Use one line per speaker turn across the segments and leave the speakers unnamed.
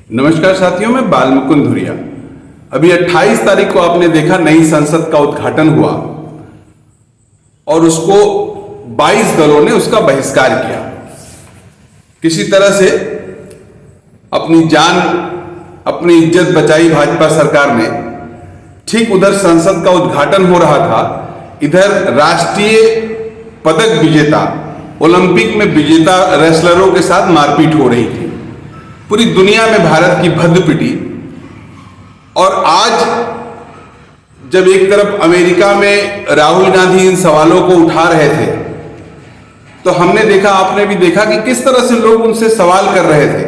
नमस्कार साथियों, मैं बालमुकुंद धुरिया। अभी 28 तारीख को आपने देखा नई संसद का उद्घाटन हुआ और उसको 22 दलों ने उसका बहिष्कार किया। किसी तरह से अपनी जान, अपनी इज्जत बचाई भाजपा सरकार ने। ठीक उधर संसद का उद्घाटन हो रहा था, इधर राष्ट्रीय पदक विजेता, ओलंपिक में विजेता रेसलरों के साथ मारपीट हो रही थी। पूरी दुनिया में भारत की भद्द पिटी। और आज जब एक तरफ अमेरिका में राहुल गांधी इन सवालों को उठा रहे थे, तो हमने देखा, आपने भी देखा कि किस तरह से लोग उनसे सवाल कर रहे थे।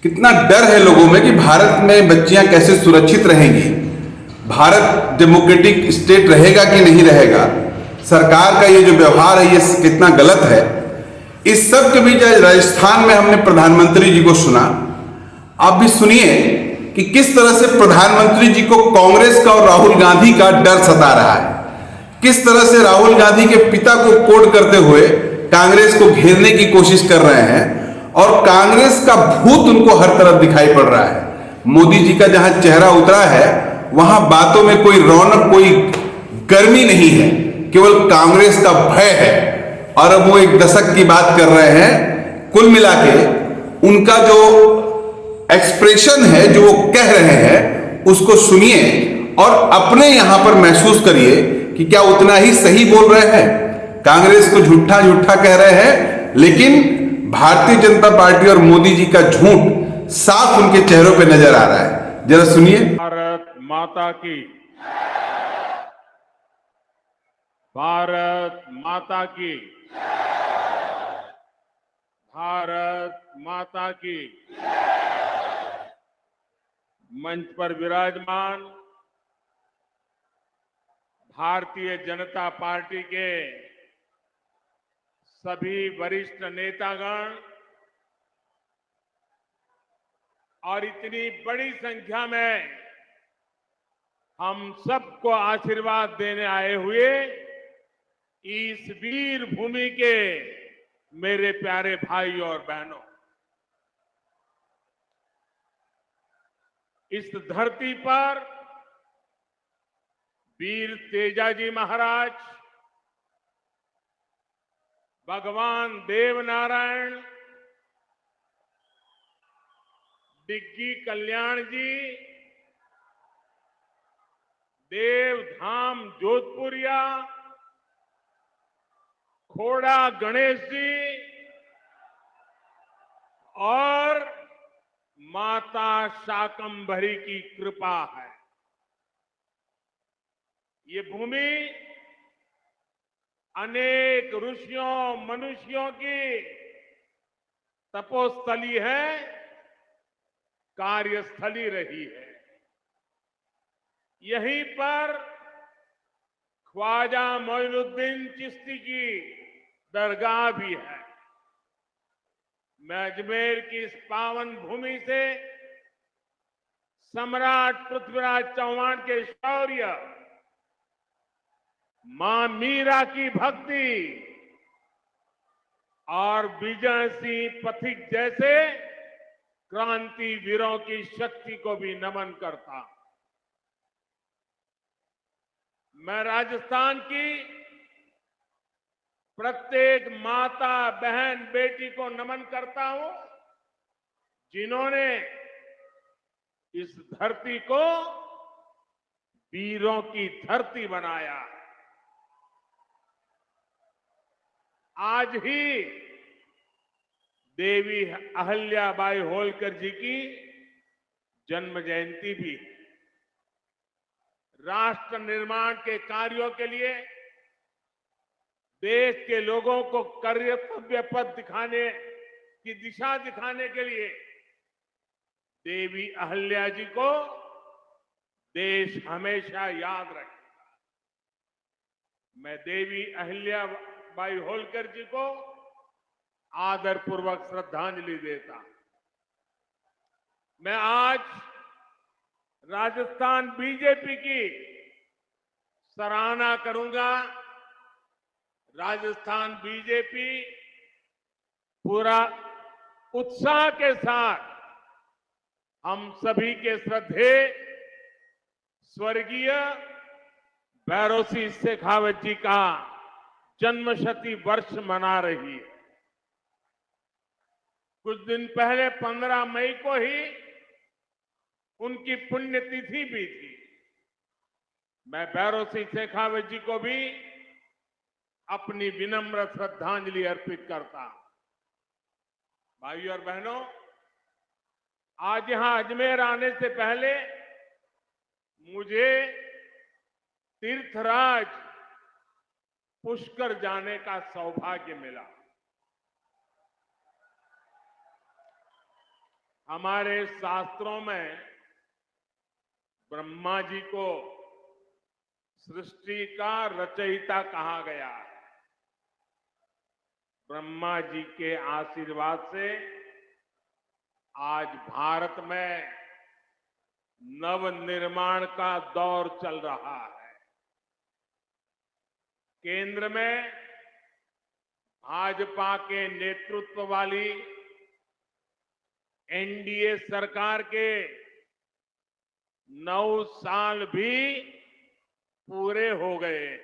कितना डर है लोगों में कि भारत में बच्चियां कैसे सुरक्षित रहेंगी, भारत डेमोक्रेटिक स्टेट रहेगा कि नहीं रहेगा, सरकार का ये जो व्यवहार है ये कितना गलत है। इस सब के बीच आज राजस्थान में हमने प्रधानमंत्री जी को सुना। आप भी सुनिए कि किस तरह से प्रधानमंत्री जी को कांग्रेस का और राहुल गांधी का डर सता रहा है। किस तरह से राहुल गांधी के पिता को कोट करते हुए कांग्रेस को घेरने की कोशिश कर रहे हैं और कांग्रेस का भूत उनको हर तरफ दिखाई पड़ रहा है। मोदी जी का जहां चेहरा उतरा है वहां बातों में कोई रौनक, कोई गर्मी नहीं है, केवल कांग्रेस का भय है। और अब वो एक दशक की बात कर रहे हैं। कुल मिला के उनका जो एक्सप्रेशन है, जो वो कह रहे हैं, उसको सुनिए और अपने यहां पर महसूस करिए कि क्या उतना ही सही बोल रहे हैं। कांग्रेस को झूठा झूठा कह रहे हैं, लेकिन भारतीय जनता पार्टी और मोदी जी का झूठ साफ उनके चेहरों पे नजर आ रहा है। जरा सुनिए।
भारत माता की, भारत माता की, भारत माता की। मंच पर विराजमान भारतीय जनता पार्टी के सभी वरिष्ठ नेतागण और इतनी बड़ी संख्या में हम सबको आशीर्वाद देने आए हुए इस वीर भूमि के मेरे प्यारे भाई और बहनों, इस धरती पर वीर तेजाजी महाराज, भगवान देवनारायण, डिग्गी कल्याण जी, देवधाम जोधपुरिया, खोड़ा गणेश जी और माता शाकंभरी की कृपा है। ये भूमि अनेक ऋषियों मनुष्यों की तपोस्थली है, कार्यस्थली रही है। यहीं पर ख्वाजा मोइनुद्दीन चिश्ती की दरगाह भी है। मैं अजमेर की इस पावन भूमि से सम्राट पृथ्वीराज चौहान के शौर्य, मां मीरा की भक्ति और विजय सिंह पथिक जैसे क्रांति वीरों की शक्ति को भी नमन करता हूं। मैं राजस्थान की प्रत्येक माता, बहन, बेटी को नमन करता हूं, जिन्होंने इस धरती को वीरों की धरती बनाया। आज ही देवी अहिल्याबाई होलकर जी की जन्म जयंती भी है। राष्ट्र निर्माण के कार्यों के लिए देश के लोगों को कर्तव्य पथ दिखाने की दिशा दिखाने के लिए देवी अहिल्या जी को देश हमेशा याद रखेगा। मैं देवी अहिल्याबाई होलकर जी को आदरपूर्वक श्रद्धांजलि देता हूं। मैं आज राजस्थान बीजेपी की सराहना करूंगा। राजस्थान बीजेपी पूरा उत्साह के साथ हम सभी के श्रद्धेय स्वर्गीय भैरों सिंह शेखावत जी का जन्मशती वर्ष मना रही है। कुछ दिन पहले 15 मई को ही उनकी पुण्यतिथि भी थी। मैं भैरों सिंह शेखावत जी को भी अपनी विनम्र श्रद्धांजलि अर्पित करता हूं। भाइयों और बहनों, आज यहां अजमेर आने से पहले मुझे तीर्थराज पुष्कर जाने का सौभाग्य मिला। हमारे शास्त्रों में ब्रह्मा जी को सृष्टि का रचयिता कहा गया है। ब्रह्मा जी के आशीर्वाद से आज भारत में नवनिर्माण का दौर चल रहा है। केंद्र में भाजपा के नेतृत्व वाली एनडीए सरकार के 9 साल भी पूरे हो गए।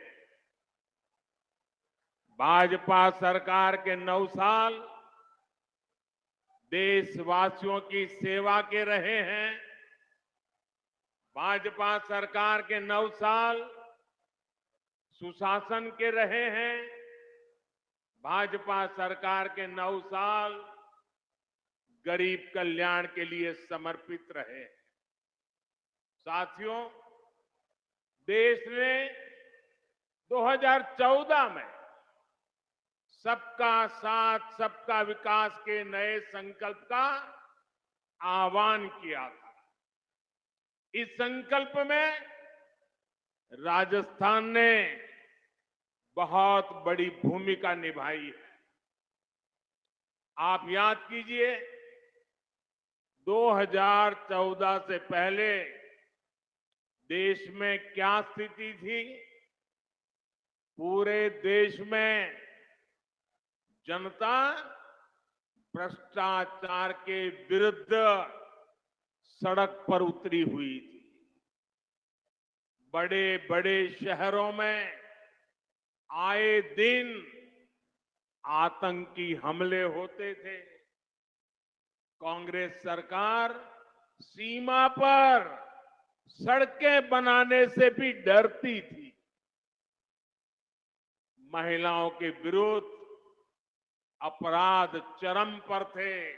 भाजपा सरकार के 9 साल देशवासियों की सेवा के रहे हैं। भाजपा सरकार के 9 साल सुशासन के रहे हैं। भाजपा सरकार के 9 साल गरीब कल्याण के लिए समर्पित रहे। साथियों, देश ने 2014 में सबका साथ सबका विकास के नए संकल्प का आह्वान किया था। इस संकल्प में राजस्थान ने बहुत बड़ी भूमिका निभाई है। आप याद कीजिए, 2014 से पहले देश में क्या स्थिति थी। पूरे देश में जनता भ्रष्टाचार के विरुद्ध सड़क पर उतरी हुई थी। बड़े बड़े शहरों में आए दिन आतंकी हमले होते थे। कांग्रेस सरकार सीमा पर सड़कें बनाने से भी डरती थी। महिलाओं के विरुद्ध अपराध चरम पर थे।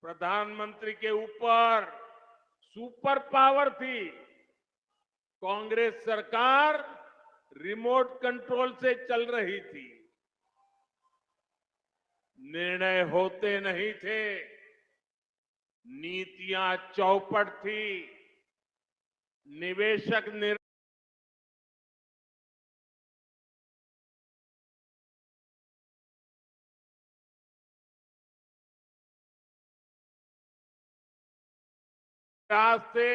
प्रधानमंत्री के ऊपर सुपर पावर थी। कांग्रेस सरकार रिमोट कंट्रोल से चल रही थी। निर्णय होते नहीं थे। नीतियां चौपट थी। निवेशक से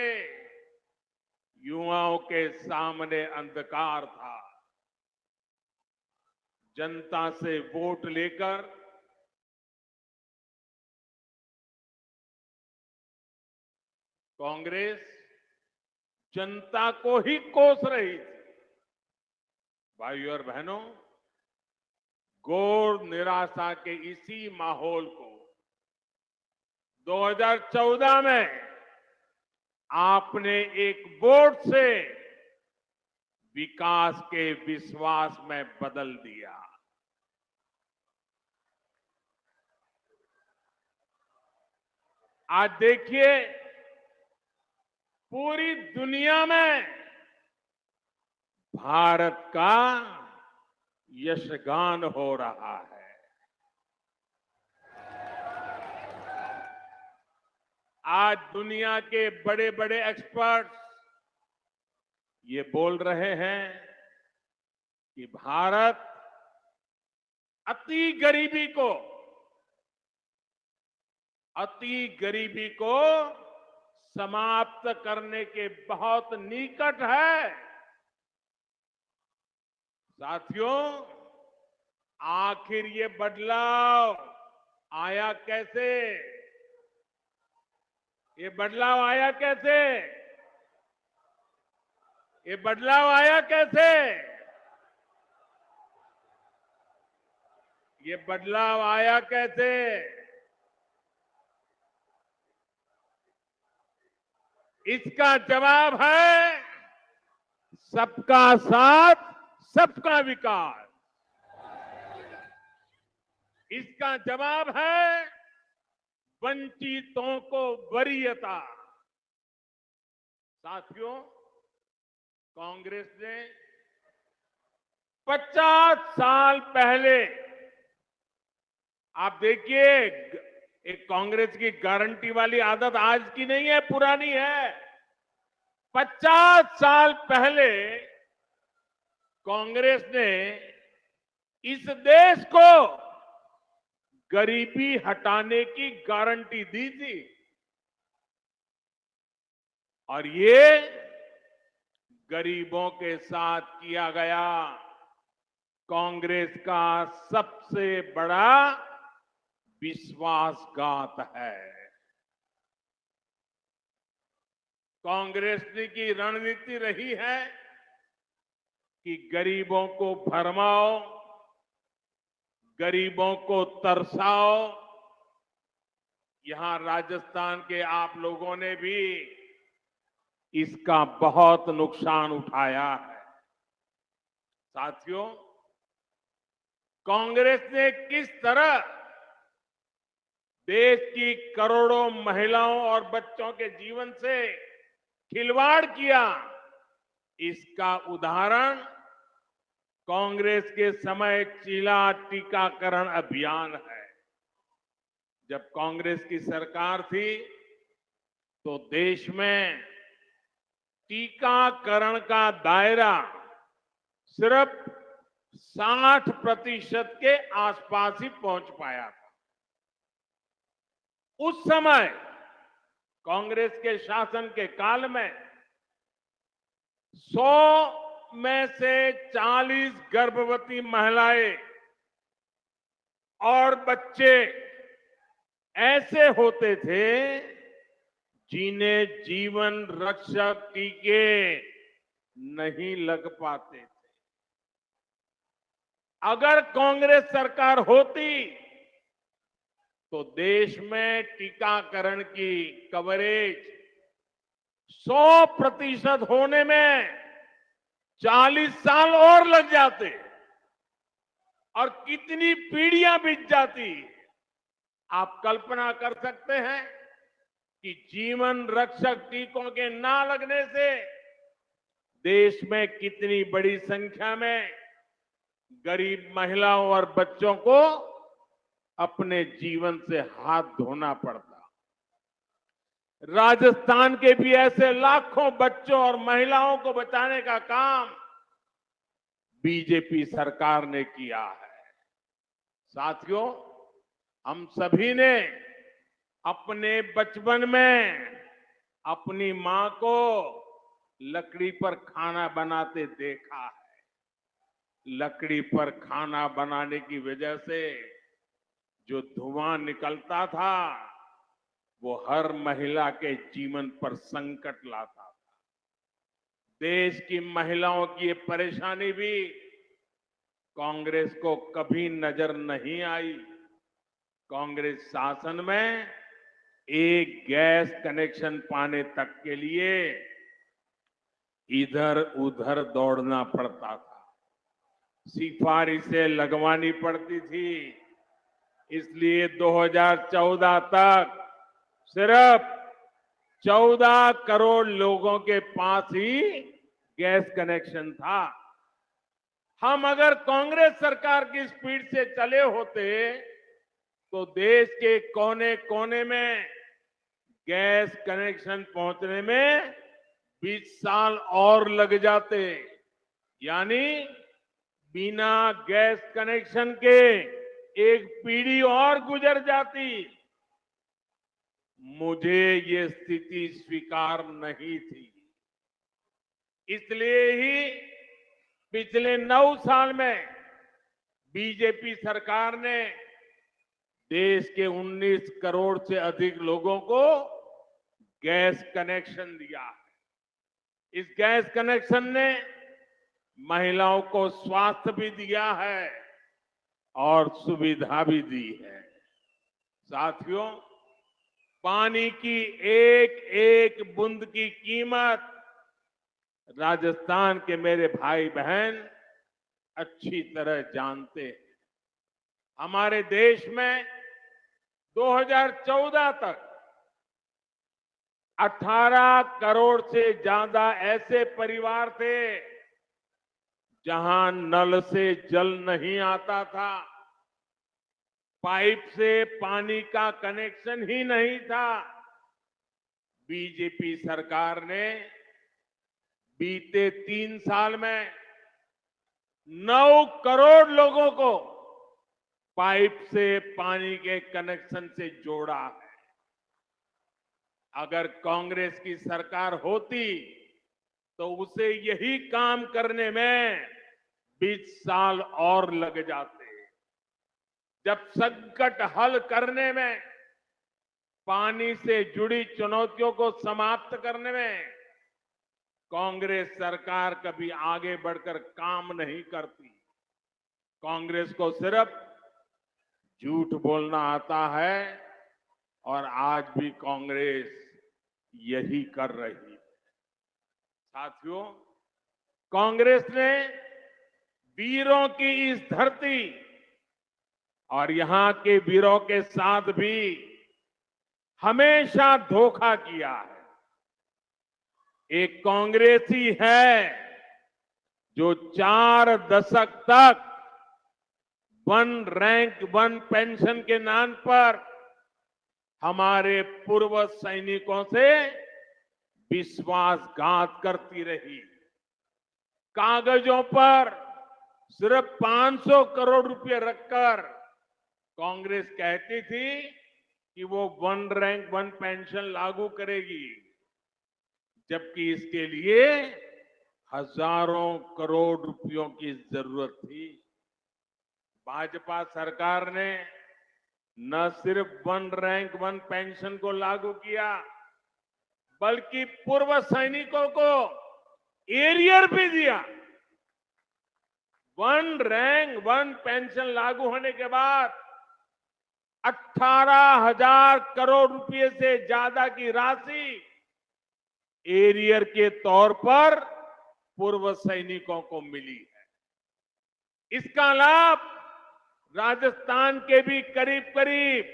युवाओं के सामने अंधकार था। जनता से वोट लेकर कांग्रेस जनता को ही कोस रही थी। भाइयों और बहनों, घोर निराशा के इसी माहौल को 2014 में आपने एक वोट से विकास के विश्वास में बदल दिया। आज देखिए, पूरी दुनिया में भारत का यशगान हो रहा है। आज दुनिया के बड़े बड़े एक्सपर्ट्स ये बोल रहे हैं कि भारत अति गरीबी को समाप्त करने के बहुत निकट है। साथियों, आखिर ये बदलाव आया कैसे? ये बदलाव आया कैसे? ये बदलाव आया कैसे? ये बदलाव आया कैसे? इसका जवाब है सबका साथ, सबका विकास। इसका जवाब है वंचितों को वरीयता। साथियों, कांग्रेस ने 50 साल पहले, आप देखिए, एक कांग्रेस की गारंटी वाली आदत आज की नहीं है, पुरानी है। 50 साल पहले कांग्रेस ने इस देश को गरीबी हटाने की गारंटी दी थी और ये गरीबों के साथ किया गया कांग्रेस का सबसे बड़ा विश्वासघात है। कांग्रेस की रणनीति रही है कि गरीबों को भरमाओ, गरीबों को तरसाओ। यहां राजस्थान के आप लोगों ने भी इसका बहुत नुकसान उठाया है। साथियों, कांग्रेस ने किस तरह देश की करोड़ों महिलाओं और बच्चों के जीवन से खिलवाड़ किया, इसका उदाहरण कांग्रेस के समय चीला टीकाकरण अभियान है। जब कांग्रेस की सरकार थी तो देश में टीकाकरण का दायरा सिर्फ 60% के आसपास ही पहुंच पाया था। उस समय कांग्रेस के शासन के काल में 100 में से 40 गर्भवती महिलाएं और बच्चे ऐसे होते थे जिन्हें जीवन रक्षक टीके नहीं लग पाते थे। अगर कांग्रेस सरकार होती तो देश में टीकाकरण की कवरेज 100% होने में 40 साल और लग जाते और कितनी पीढ़ियां बीत जाती। आप कल्पना कर सकते हैं कि जीवन रक्षक टीकों के ना लगने से देश में कितनी बड़ी संख्या में गरीब महिलाओं और बच्चों को अपने जीवन से हाथ धोना पड़ता। राजस्थान के भी ऐसे लाखों बच्चों और महिलाओं को बचाने का काम बीजेपी सरकार ने किया है। साथियों, हम सभी ने अपने बचपन में अपनी मां को लकड़ी पर खाना बनाते देखा है। लकड़ी पर खाना बनाने की वजह से जो धुआं निकलता था वो हर महिला के जीवन पर संकट लाता था। देश की महिलाओं की ये परेशानी भी कांग्रेस को कभी नजर नहीं आई। कांग्रेस शासन में एक गैस कनेक्शन पाने तक के लिए इधर उधर दौड़ना पड़ता था, सिफारिशें लगवानी पड़ती थी। इसलिए 2014 तक सिर्फ 14 करोड़ लोगों के पास ही गैस कनेक्शन था। हम अगर कांग्रेस सरकार की स्पीड से चले होते तो देश के कोने कोने में गैस कनेक्शन पहुंचने में 20 साल और लग जाते। यानी बिना गैस कनेक्शन के एक पीढ़ी और गुजर जाती। मुझे ये स्थिति स्वीकार नहीं थी। इसलिए ही पिछले 9 साल में बीजेपी सरकार ने देश के 19 करोड़ से अधिक लोगों को गैस कनेक्शन दिया है। इस गैस कनेक्शन ने महिलाओं को स्वास्थ्य भी दिया है और सुविधा भी दी है। साथियों, पानी की एक एक बूंद की कीमत राजस्थान के मेरे भाई बहन अच्छी तरह जानते हैं। हमारे देश में 2014 तक 18 करोड़ से ज्यादा ऐसे परिवार थे जहां नल से जल नहीं आता था, पाइप से पानी का कनेक्शन ही नहीं था। बीजेपी सरकार ने बीते 3 साल में 9 करोड़ लोगों को पाइप से पानी के कनेक्शन से जोड़ा है। अगर कांग्रेस की सरकार होती तो उसे यही काम करने में 20 साल और लग जाते। जब संकट हल करने में, पानी से जुड़ी चुनौतियों को समाप्त करने में कांग्रेस सरकार कभी आगे बढ़कर काम नहीं करती। कांग्रेस को सिर्फ झूठ बोलना आता है और आज भी कांग्रेस यही कर रही है। साथियों, कांग्रेस ने वीरों की इस धरती और यहां के वीरों के साथ भी हमेशा धोखा किया है। एक कांग्रेसी है जो 4 दशक तक वन रैंक वन पेंशन के नाम पर हमारे पूर्व सैनिकों से विश्वासघात करती रही। कागजों पर सिर्फ 500 करोड़ रुपए रखकर कांग्रेस कहती थी कि वो वन रैंक वन पेंशन लागू करेगी, जबकि इसके लिए हजारों करोड़ रुपयों की जरूरत थी। भाजपा सरकार ने न सिर्फ वन रैंक वन पेंशन को लागू किया, बल्कि पूर्व सैनिकों को एरियर भी दिया। वन रैंक वन पेंशन लागू होने के बाद 18,000 करोड़ रुपए से ज्यादा की राशि एरियर के तौर पर पूर्व सैनिकों को मिली है। इसका लाभ राजस्थान के भी करीब करीब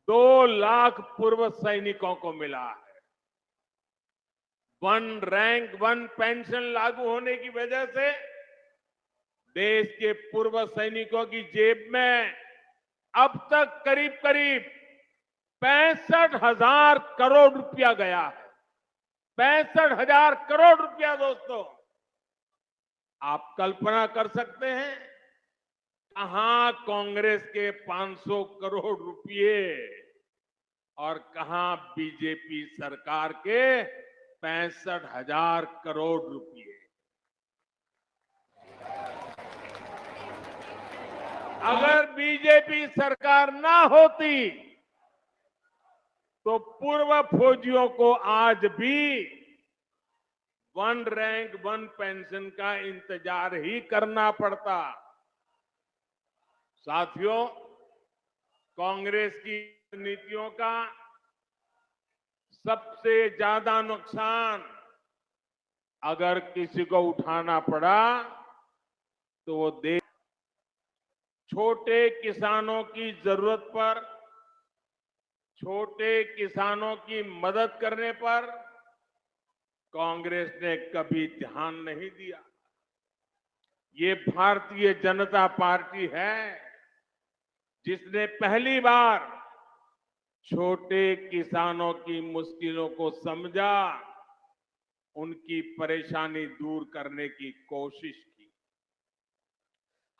2 लाख पूर्व सैनिकों को मिला है। वन रैंक वन पेंशन लागू होने की वजह से देश के पूर्व सैनिकों की जेब में अब तक करीब करीब 65,000 करोड़ रुपया गया है। 65,000 करोड़ रुपया दोस्तों, आप कल्पना कर सकते हैं कहां कांग्रेस के 500 करोड़ रुपए और कहां बीजेपी सरकार के 65,000 करोड़ रुपए। अगर बीजेपी सरकार ना होती तो पूर्व फौजियों को आज भी वन रैंक वन पेंशन का इंतजार ही करना पड़ता। साथियों, कांग्रेस की नीतियों का सबसे ज्यादा नुकसान अगर किसी को उठाना पड़ा तो वो देश छोटे किसानों की जरूरत पर, छोटे किसानों की मदद करने पर कांग्रेस ने कभी ध्यान नहीं दिया। ये भारतीय जनता पार्टी है जिसने पहली बार छोटे किसानों की मुश्किलों को समझा, उनकी परेशानी दूर करने की कोशिश की।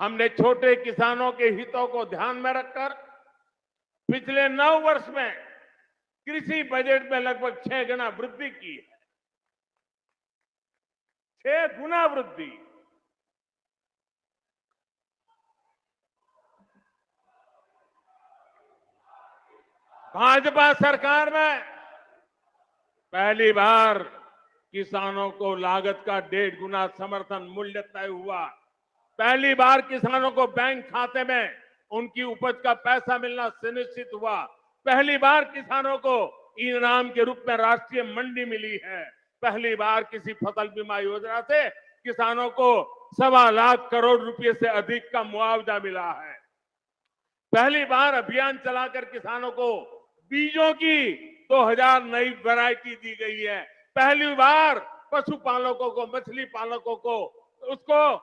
हमने छोटे किसानों के हितों को ध्यान में रखकर पिछले 9 वर्ष में कृषि बजट में लगभग 6 गुना वृद्धि की है। 6 गुना वृद्धि। भाजपा सरकार में पहली बार किसानों को लागत का 1.5 गुना समर्थन मूल्य तय हुआ। पहली बार किसानों को बैंक खाते में उनकी उपज का पैसा मिलना सुनिश्चित हुआ। पहली बार किसानों को इनाम के रूप में राष्ट्रीय मंडी मिली है। पहली बार किसी फसल बीमा योजना से किसानों को 1.25 लाख करोड़ रुपए से अधिक का मुआवजा मिला है। पहली बार अभियान चलाकर किसानों को बीजों की 2000 नई वैरायटी दी गई है। पहली बार पशुपालकों को, मछली पालकों को उसको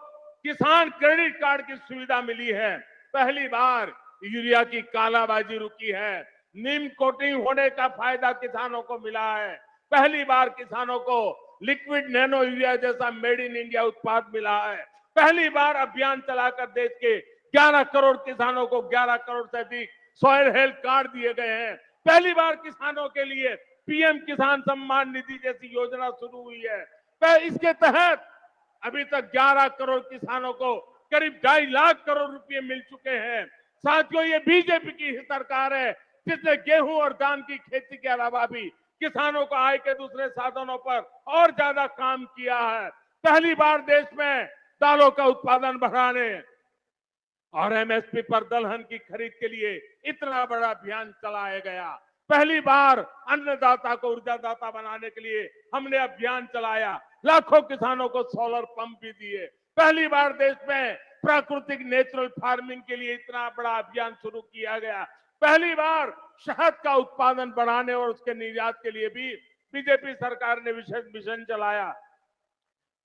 किसान क्रेडिट कार्ड की सुविधा मिली है। पहली बार यूरिया की कालाबाजी रुकी है। नीम कोटिंग होने का फायदा किसानों को मिला है। पहली बार किसानों को लिक्विड नैनो यूरिया जैसा मेड इन इंडिया उत्पाद मिला है। पहली बार अभियान चलाकर देश के 11 करोड़ किसानों को 11 करोड़ से अधिक सॉइल हेल्थ कार्ड दिए गए हैं। पहली बार किसानों के लिए पीएम किसान सम्मान निधि जैसी योजना शुरू हुई है। इसके तहत अभी तक 11 करोड़ किसानों को करीब 2.5 लाख करोड़ रुपए मिल चुके हैं। साथियों, ये बीजेपी की ही सरकार है जिसने गेहूं और धान की खेती के अलावा भी किसानों को आय के दूसरे साधनों पर और ज्यादा काम किया है। पहली बार देश में दालों का उत्पादन बढ़ाने और एमएसपी पर दलहन की खरीद के लिए इतना बड़ा अभियान चलाया गया। पहली बार अन्नदाता को ऊर्जादाता बनाने के लिए हमने अभियान चलाया। लाखों किसानों को सोलर पंप भी दिए। पहली बार देश में प्राकृतिक नेचुरल फार्मिंग के लिए इतना बड़ा अभियान शुरू किया गया। पहली बार शहद का उत्पादन बढ़ाने और उसके निर्यात के लिए भी बीजेपी सरकार ने विशेष मिशन चलाया।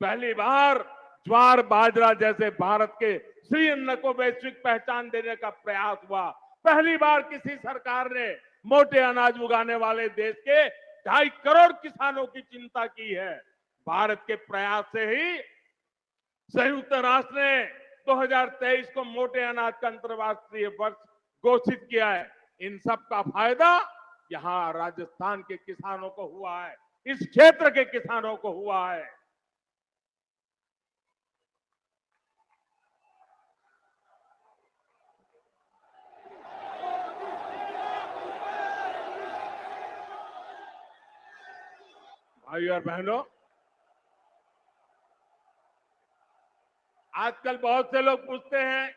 पहली बार ज्वार बाजरा जैसे भारत के श्री अन्न को वैश्विक पहचान देने का प्रयास हुआ। पहली बार किसी सरकार ने मोटे अनाज उगाने वाले देश के 2.5 करोड़ किसानों की चिंता की है। भारत के प्रयास से ही संयुक्त राष्ट्र ने 2023 को मोटे अनाज का अंतर्राष्ट्रीय वर्ष घोषित किया है। इन सब का फायदा यहाँ राजस्थान के किसानों को हुआ है, इस क्षेत्र के किसानों को हुआ है। भाइयों और बहनों, आजकल बहुत से लोग पूछते हैं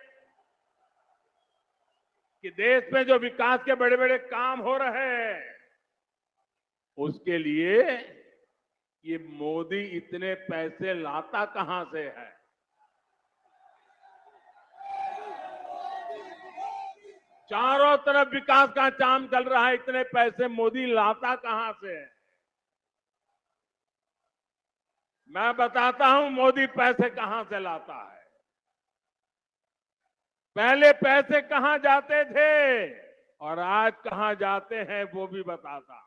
कि देश में जो विकास के बड़े बड़े काम हो रहे हैं उसके लिए ये मोदी इतने पैसे लाता कहां से है। चारों तरफ विकास का काम चल रहा है, इतने पैसे मोदी लाता कहां से है। मैं बताता हूं मोदी पैसे कहां से लाता है। पहले पैसे कहां जाते थे और आज कहां जाते हैं वो भी बताता।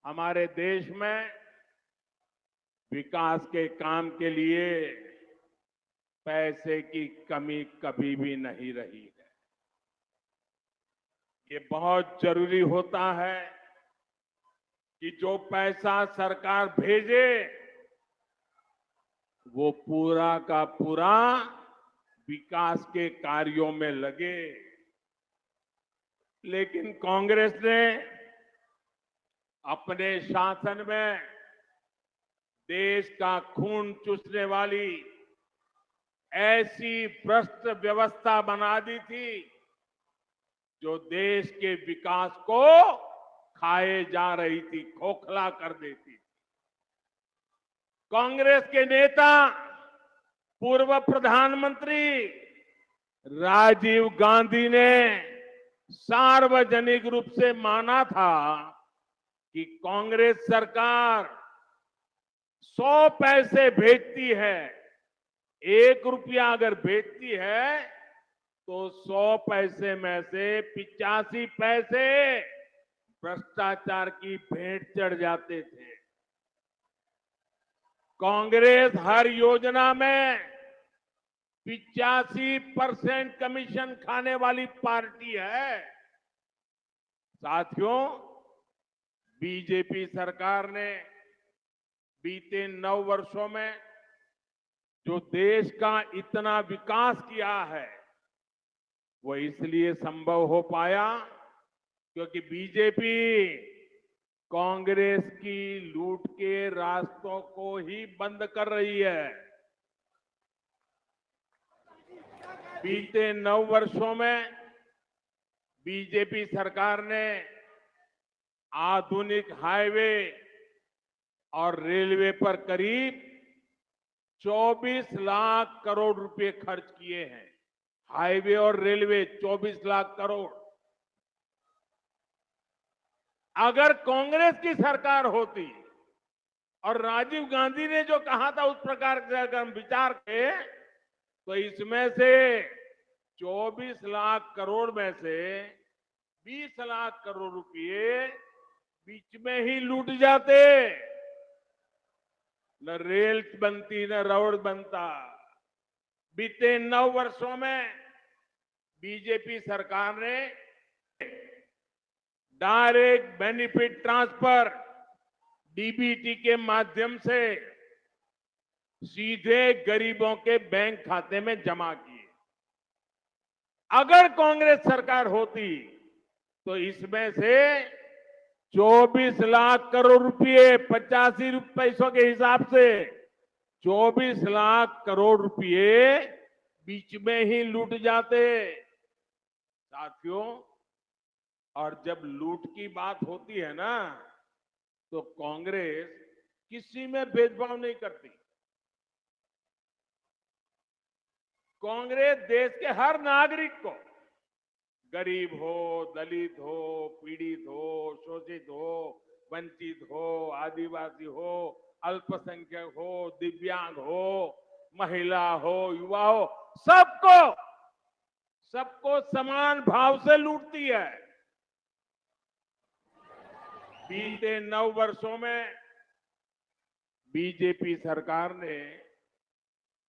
हमारे देश में विकास के काम के लिए पैसे की कमी कभी भी नहीं रही है। ये बहुत जरूरी होता है कि जो पैसा सरकार भेजे वो पूरा का पूरा विकास के कार्यों में लगे। लेकिन कांग्रेस ने अपने शासन में देश का खून चूसने वाली ऐसी भ्रष्ट व्यवस्था बना दी थी जो देश के विकास को खाए जा रही थी, खोखला कर देती थी। कांग्रेस के नेता पूर्व प्रधानमंत्री राजीव गांधी ने सार्वजनिक रूप से माना था कि कांग्रेस सरकार 100 पैसे भेजती है, 1 रुपया अगर भेजती है तो 100 पैसे में से 85 पैसे भ्रष्टाचार की भेंट चढ़ जाते थे। कांग्रेस हर योजना में 85% कमीशन खाने वाली पार्टी है। साथियों, बीजेपी सरकार ने बीते 9 वर्षों में जो देश का इतना विकास किया है वो इसलिए संभव हो पाया क्योंकि बीजेपी कांग्रेस की लूट के रास्तों को ही बंद कर रही है। बीते 9 वर्षों में बीजेपी सरकार ने आधुनिक हाईवे और रेलवे पर करीब 24 लाख करोड़ रुपए खर्च किए हैं। हाईवे और रेलवे 24 लाख करोड़। अगर कांग्रेस की सरकार होती और राजीव गांधी ने जो कहा था उस प्रकार से अगर हम विचार करें तो इसमें से 24 लाख करोड़ में से 20 लाख करोड़ रुपए बीच में ही लूट जाते। न रेल बनती न रोड बनता। बीते 9 वर्षों में बीजेपी सरकार ने डायरेक्ट बेनिफिट ट्रांसफर डीबीटी के माध्यम से सीधे गरीबों के बैंक खाते में जमा किए। अगर कांग्रेस सरकार होती तो इसमें से 24 लाख करोड़ रुपए 85 पैसों के हिसाब से 24 लाख करोड़ रुपए बीच में ही लूट जाते। साथियों, और जब लूट की बात होती है ना तो कांग्रेस किसी में भेदभाव नहीं करती। कांग्रेस देश के हर नागरिक को, गरीब हो, दलित हो, पीड़ित हो, शोषित हो, वंचित हो, आदिवासी हो, अल्पसंख्यक हो, दिव्यांग हो, महिला हो, युवा हो, सबको समान भाव से लूटती है। बीते 9 वर्षों में बीजेपी सरकार ने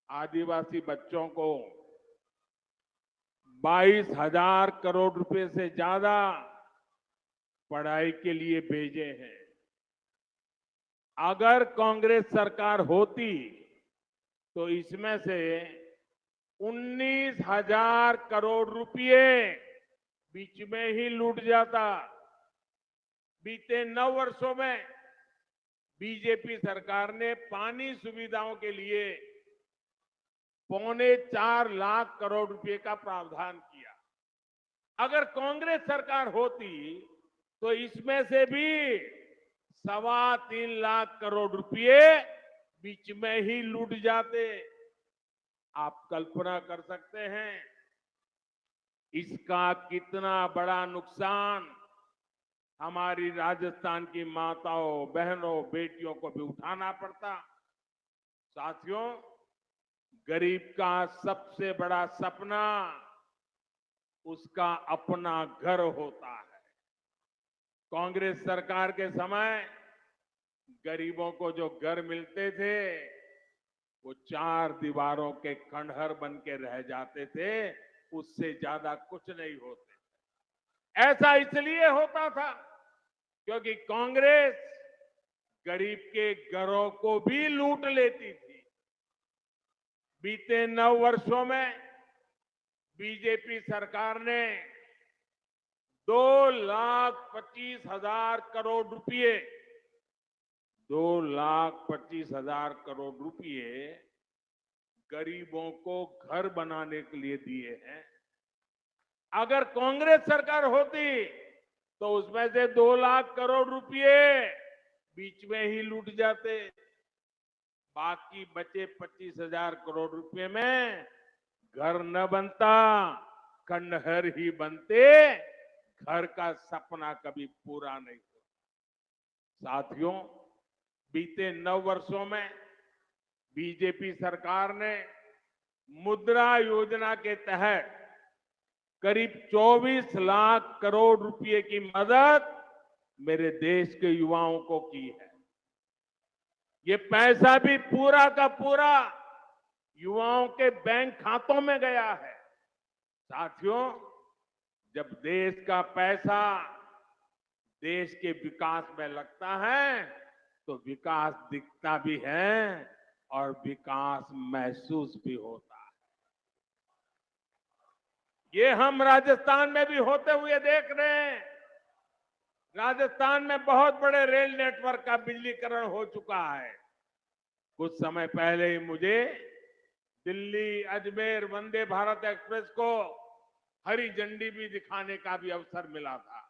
आदिवासी बच्चों को 22,000 करोड़ रुपए से ज्यादा पढ़ाई के लिए भेजे हैं। अगर कांग्रेस सरकार होती तो इसमें से 19,000 करोड़ रुपए बीच में ही लूट जाता। बीते 9 वर्षों में बीजेपी सरकार ने पानी सुविधाओं के लिए 4.25 लाख करोड़ रुपए का प्रावधान किया। अगर कांग्रेस सरकार होती तो इसमें से भी 3.25 लाख करोड़ रुपए बीच में ही लूट जाते। आप कल्पना कर सकते हैं इसका कितना बड़ा नुकसान हमारी राजस्थान की माताओं, बहनों, बेटियों को भी उठाना पड़ता। साथियों, गरीब का सबसे बड़ा सपना उसका अपना घर होता है। कांग्रेस सरकार के समय गरीबों को जो घर मिलते थे वो 4 दीवारों के खंडहर बन के रह जाते थे, उससे ज्यादा कुछ नहीं होते। ऐसा इसलिए होता था क्योंकि कांग्रेस गरीब के घरों को भी लूट लेती थी। बीते 9 वर्षों में बीजेपी सरकार ने 2,25,000 करोड़ रुपए 2,25,000 करोड़ रुपए गरीबों को घर बनाने के लिए दिए हैं। अगर कांग्रेस सरकार होती तो उसमें से 2 लाख करोड़ रुपए बीच में ही लूट जाते। बाकी बचे 25,000 करोड़ रुपए में घर न बनता, खंडहर ही बनते। घर का सपना कभी पूरा नहीं होता। साथियों, बीते 9 वर्षों में बीजेपी सरकार ने मुद्रा योजना के तहत करीब 24 लाख करोड़ रुपए की मदद मेरे देश के युवाओं को की है। ये पैसा भी पूरा का पूरा युवाओं के बैंक खातों में गया है। साथियों, जब देश का पैसा देश के विकास में लगता है तो विकास दिखता भी है और विकास महसूस भी होता है। ये हम राजस्थान में भी होते हुए देख रहे हैं। राजस्थान में बहुत बड़े रेल नेटवर्क का बिजलीकरण हो चुका है। कुछ समय पहले ही मुझे दिल्ली अजमेर वंदे भारत एक्सप्रेस को हरी झंडी भी दिखाने का भी अवसर मिला था।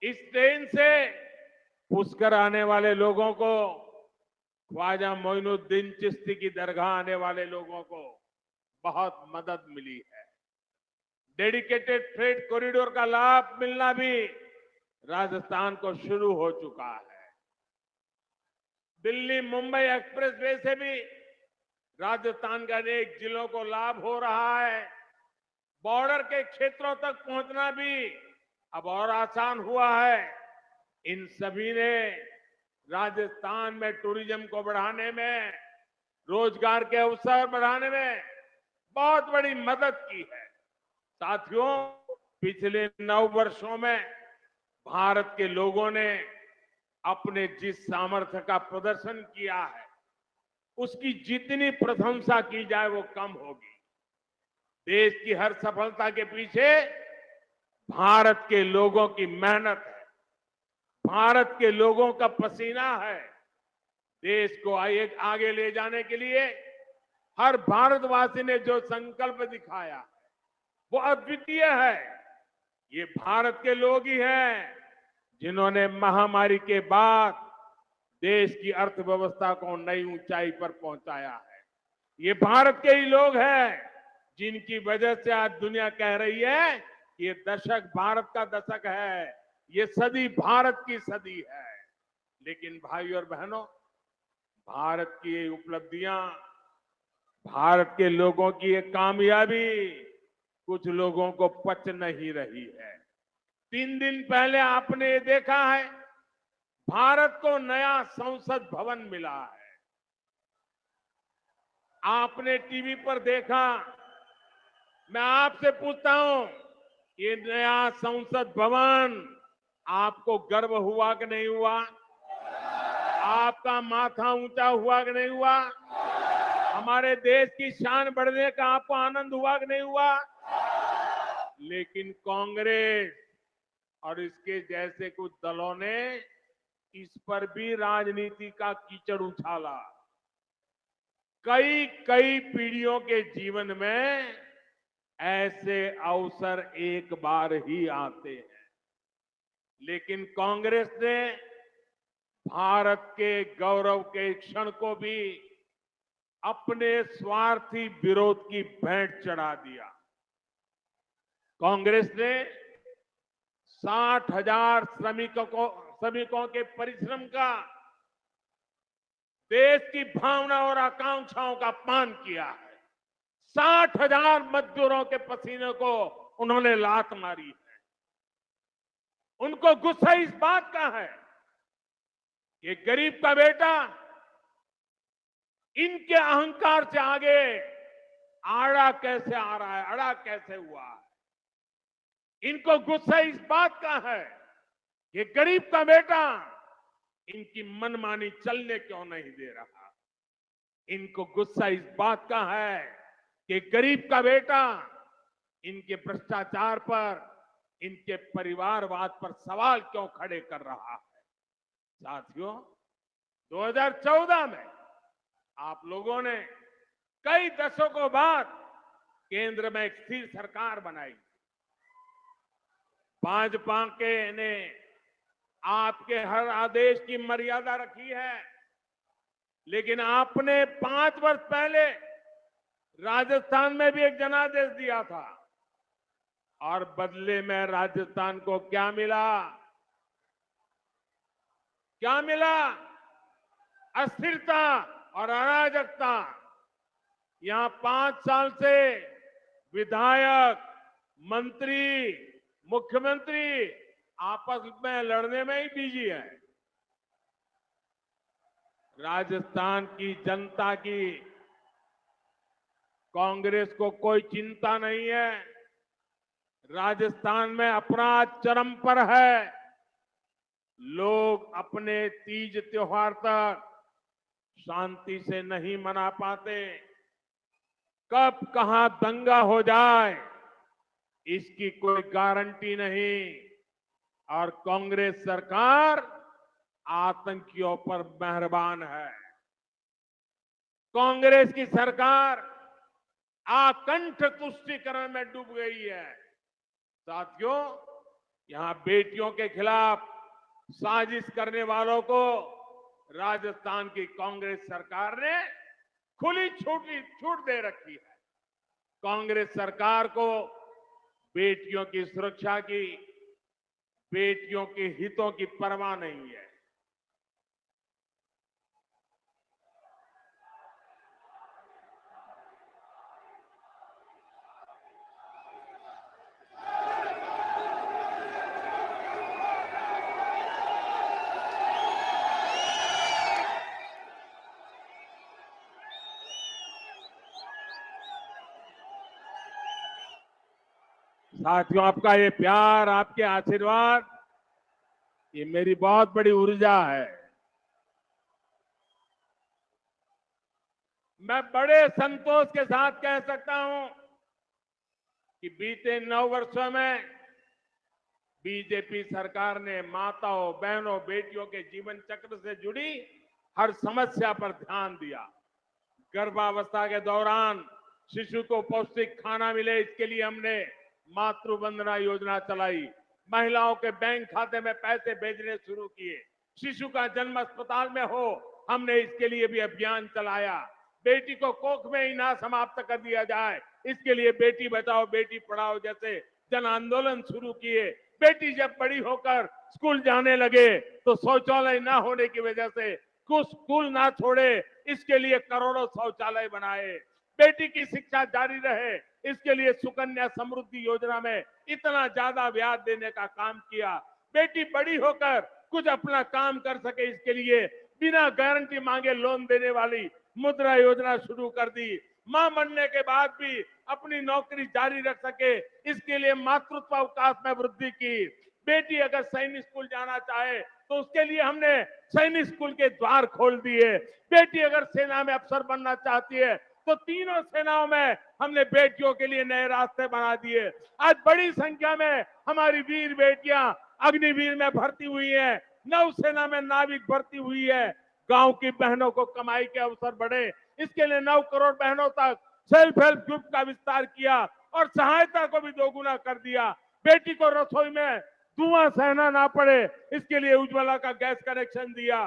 इस ट्रेन से पुष्कर आने वाले लोगों को, ख्वाजा मोइनुद्दीन चिश्ती की दरगाह आने वाले लोगों को बहुत मदद मिली है। डेडिकेटेड फ्रेट कॉरिडोर का लाभ मिलना भी राजस्थान को शुरू हो चुका है। दिल्ली मुंबई एक्सप्रेस वे से भी राजस्थान के अनेक जिलों को लाभ हो रहा है। बॉर्डर के क्षेत्रों तक पहुंचना भी अब और आसान हुआ है। इन सभी ने राजस्थान में टूरिज्म को बढ़ाने में, रोजगार के अवसर बढ़ाने में बहुत बड़ी मदद की है। साथियों, पिछले 9 वर्षों में भारत के लोगों ने अपने जिस सामर्थ्य का प्रदर्शन किया है, उसकी जितनी प्रशंसा की जाए वो कम होगी। देश की हर सफलता के पीछे भारत के लोगों की मेहनत है, भारत के लोगों का पसीना है। देश को आगे ले जाने के लिए हर भारतवासी ने जो संकल्प दिखाया वो अद्वितीय है। ये भारत के लोग ही हैं जिन्होंने महामारी के बाद देश की अर्थव्यवस्था को नई ऊंचाई पर पहुंचाया है। ये भारत के ही लोग हैं जिनकी वजह से आज दुनिया कह रही है कि ये दशक भारत का दशक है, ये सदी भारत की सदी है। लेकिन भाई और बहनों, भारत की ये उपलब्धियां, भारत के लोगों की ये कामयाबी कुछ लोगों को पच नहीं रही है। 3 दिन पहले आपने ये देखा है, भारत को नया संसद भवन मिला है। आपने टीवी पर देखा। मैं आपसे पूछता हूं, ये नया संसद भवन आपको गर्व हुआ कि नहीं हुआ? आपका माथा ऊंचा हुआ कि नहीं हुआ? हमारे देश की शान बढ़ने का आपको आनंद हुआ कि नहीं हुआ? लेकिन कांग्रेस और इसके जैसे कुछ दलों ने इस पर भी राजनीति का कीचड़ उछाला। कई कई पीढ़ियों के जीवन में ऐसे अवसर एक बार ही आते हैं, लेकिन कांग्रेस ने भारत के गौरव के क्षण को भी अपने स्वार्थी विरोध की भेंट चढ़ा दिया। कांग्रेस ने 60,000 श्रमिकों के परिश्रम का, देश की भावना और आकांक्षाओं का अपमान किया है। 60,000 मजदूरों के पसीने को उन्होंने लात मारी है। उनको गुस्सा इस बात का है कि गरीब का बेटा इनके अहंकार से आगे आड़ा कैसे आ रहा है, अड़ा कैसे हुआ है। इनको गुस्सा इस बात का है कि गरीब का बेटा इनकी मनमानी चलने क्यों नहीं दे रहा। इनको गुस्सा इस बात का है कि गरीब का बेटा इनके भ्रष्टाचार पर, इनके परिवारवाद पर सवाल क्यों खड़े कर रहा है। साथियों, 2014 में आप लोगों ने कई दशकों बाद केंद्र में एक स्थिर सरकार बनाई। भाजपा के ने आपके हर आदेश की मर्यादा रखी है, लेकिन आपने 5 वर्ष पहले राजस्थान में भी एक जनादेश दिया था और बदले में राजस्थान को क्या मिला? क्या मिला? अस्थिरता और अराजकता। यहां 5 साल से विधायक, मंत्री, मुख्यमंत्री आपस में लड़ने में ही बिजी है। राजस्थान की जनता की कांग्रेस को कोई चिंता नहीं है। राजस्थान में अपराध चरम पर है। लोग अपने तीज त्योहार तक शांति से नहीं मना पाते। कब कहां दंगा हो जाए इसकी कोई गारंटी नहीं। और कांग्रेस सरकार आतंकियों पर मेहरबान है। कांग्रेस की सरकार आकंठ तुष्टीकरण में डूब गई है। साथियों, यहां बेटियों के खिलाफ साजिश करने वालों को राजस्थान की कांग्रेस सरकार ने खुली छूट दे रखी है। कांग्रेस सरकार को बेटियों की सुरक्षा की, बेटियों के हितों की परवाह नहीं है। साथियों, आपका ये प्यार, आपके आशीर्वाद, ये मेरी बहुत बड़ी ऊर्जा है। मैं बड़े संतोष के साथ कह सकता हूं कि बीते 9 वर्षों में बीजेपी सरकार ने माताओं, बहनों, बेटियों के जीवन चक्र से जुड़ी हर समस्या पर ध्यान दिया। गर्भावस्था के दौरान शिशु को पौष्टिक खाना मिले, इसके लिए हमने मातृ वंदना योजना चलाई। महिलाओं के बैंक खाते में पैसे भेजने शुरू किए। शिशु का जन्म अस्पताल में हो, हमने इसके लिए भी अभियान चलाया। बेटी को कोख में ही ना समाप्त कर दिया जाए, इसके लिए बेटी बचाओ बेटी पढ़ाओ जैसे जन आंदोलन शुरू किए। बेटी जब बड़ी होकर स्कूल जाने लगे तो शौचालय ना होने की वजह से कुछ स्कूल ना छोड़े, इसके लिए करोड़ों शौचालय बनाए। बेटी की शिक्षा जारी रहे, इसके लिए सुकन्या समृद्धि योजना में इतना ज्यादा ब्याज देने का काम किया। बेटी बड़ी होकर कुछ अपना काम कर सके, इसके लिए बिना गारंटी मांगे लोन देने वाली मुद्रा योजना शुरू कर दी। मां बनने के बाद भी अपनी नौकरी जारी रख सके, इसके लिए मातृत्व अवकाश में वृद्धि की। बेटी अगर सैनिक स्कूल जाना चाहे तो उसके लिए हमने सैनिक स्कूल के द्वार खोल दिए। बेटी अगर सेना में अफसर बनना चाहती है तो तीनों सेनाओं में हमने बेटियों के लिए नए रास्ते बना दिए। आज बड़ी संख्या में हमारी वीर बेटियां अग्निवीर में भर्ती हुई हैं, नौसेना में नाविक भर्ती हुई है। गांव की बहनों को कमाई के अवसर बढ़े, इसके लिए 9 करोड़ बहनों तक सेल्फ हेल्प ग्रुप का विस्तार किया और सहायता को भी दोगुना कर दिया। बेटी को रसोई में धुआं सहना ना पड़े, इसके लिए उज्ज्वला का गैस कनेक्शन दिया।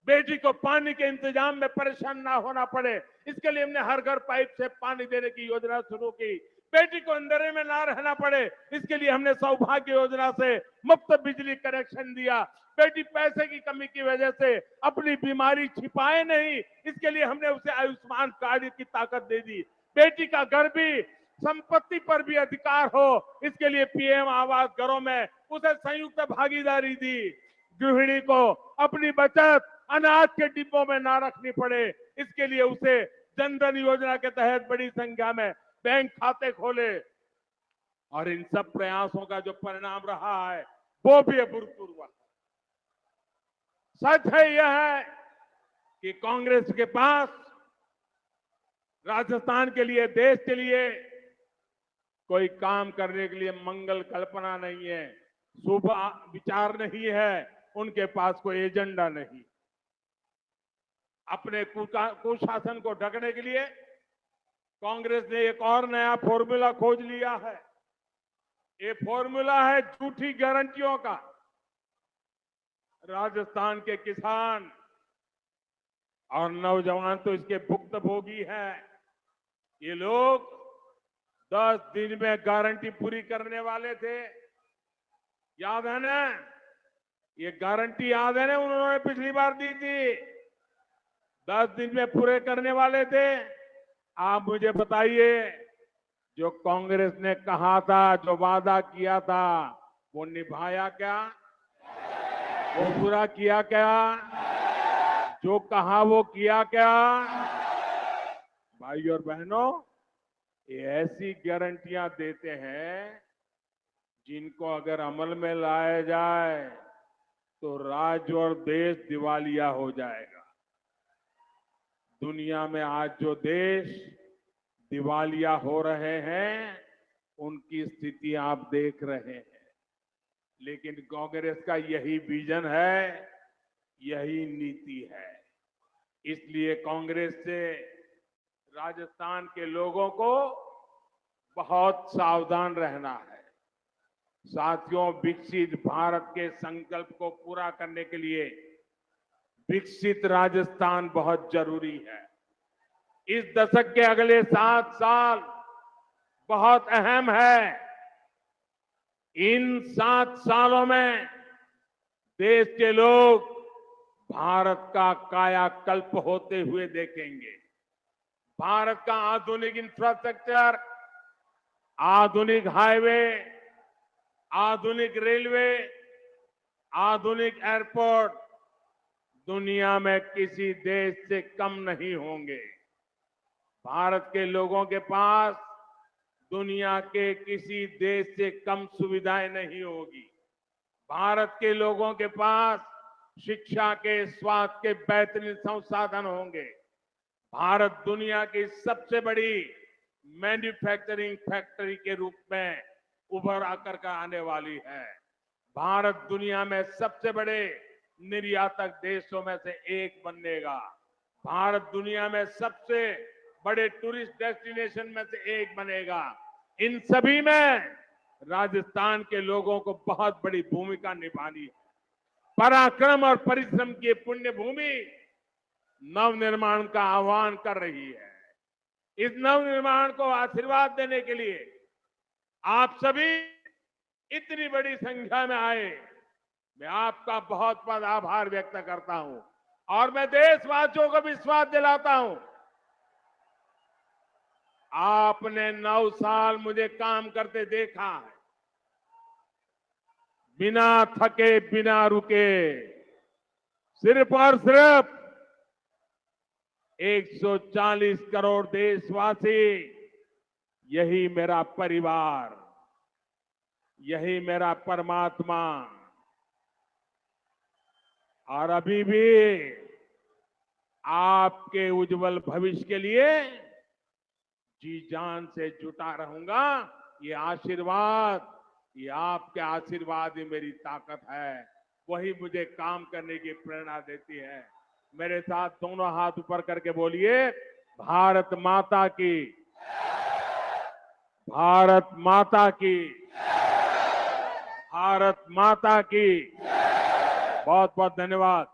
बेटी को पानी के इंतजाम में परेशान ना होना पड़े, इसके लिए हमने हर घर पाइप से पानी देने की योजना शुरू की। बेटी को अंधेरे में ना रहना पड़े, इसके लिए हमने सौभाग्य योजना से मुफ्त बिजली कनेक्शन दिया। बेटी पैसे की कमी की वजह से अपनी बीमारी छिपाए नहीं, इसके लिए हमने उसे आयुष्मान कार्ड की ताकत दे दी। बेटी का घर भी, संपत्ति पर भी अधिकार हो, इसके लिए पीएम आवास घरों में उसे संयुक्त भागीदारी दी। गृहिणी को अपनी बचत अनाज के डिब्बों में ना रखनी पड़े, इसके लिए उसे जनधन योजना के तहत बड़ी संख्या में बैंक खाते खोले। और इन सब प्रयासों का जो परिणाम रहा है वो भी अभूतपूर्व है। सच है यह है कि कांग्रेस के पास राजस्थान के लिए, देश के लिए कोई काम करने के लिए मंगल कल्पना नहीं है, शुभ विचार नहीं है, उनके पास कोई एजेंडा नहीं। अपने कुशासन को ढकने के लिए कांग्रेस ने एक और नया फॉर्मूला खोज लिया है। ये फॉर्मूला है झूठी गारंटियों का। राजस्थान के किसान और नौजवान तो इसके भुक्तभोगी हैं। ये लोग 10 दिन में गारंटी पूरी करने वाले थे, याद है ना? ये गारंटी याद है ना, उन्होंने पिछली बार दी थी, 10 दिन में पूरे करने वाले थे। आप मुझे बताइए, जो कांग्रेस ने कहा था, जो वादा किया था, वो निभाया क्या? वो पूरा किया क्या? जो कहा वो किया क्या? भाई और बहनों, ये ऐसी गारंटियां देते हैं जिनको अगर अमल में लाया जाए तो राज्य और देश दिवालिया हो जाएगा। दुनिया में आज जो देश दिवालिया हो रहे हैं, उनकी स्थिति आप देख रहे हैं। लेकिन कांग्रेस का यही विजन है, यही नीति है। इसलिए कांग्रेस से राजस्थान के लोगों को बहुत सावधान रहना है। साथियों, विकसित भारत के संकल्प को पूरा करने के लिए विकसित राजस्थान बहुत जरूरी है। इस दशक के अगले 7 साल बहुत अहम है। इन 7 सालों में देश के लोग भारत का कायाकल्प होते हुए देखेंगे। भारत का आधुनिक इंफ्रास्ट्रक्चर, आधुनिक हाईवे, आधुनिक रेलवे, आधुनिक एयरपोर्ट दुनिया में किसी देश से कम नहीं होंगे। भारत के लोगों के पास दुनिया के किसी देश से कम सुविधाएं नहीं होगी। भारत के लोगों के पास शिक्षा के, स्वास्थ्य के बेहतरीन संसाधन होंगे। भारत दुनिया की सबसे बड़ी मैन्युफैक्चरिंग फैक्ट्री के रूप में उभर आकर का आने वाली है। भारत दुनिया में सबसे बड़े निर्यातक देशों में से एक बनेगा। भारत दुनिया में सबसे बड़े टूरिस्ट डेस्टिनेशन में से एक बनेगा। इन सभी में राजस्थान के लोगों को बहुत बड़ी भूमिका निभानी है। पराक्रम और परिश्रम की पुण्य भूमि नवनिर्माण का आह्वान कर रही है। इस नवनिर्माण को आशीर्वाद देने के लिए आप सभी इतनी बड़ी संख्या में आए, मैं आपका बहुत बहुत आभार व्यक्त करता हूं और मैं देशवासियों को विश्वास दिलाता हूं, आपने 9 साल मुझे काम करते देखा है, बिना थके, बिना रुके, सिर्फ और सिर्फ 140 करोड़ देशवासी, यही मेरा परिवार, यही मेरा परमात्मा। और अभी भी आपके उज्जवल भविष्य के लिए जी जान से जुटा रहूंगा। ये आशीर्वाद, ये आपके आशीर्वाद ही मेरी ताकत है, वही मुझे काम करने की प्रेरणा देती है। मेरे साथ दोनों हाथ ऊपर करके बोलिए, भारत माता की, भारत माता की, भारत माता की। बहुत बहुत धन्यवाद।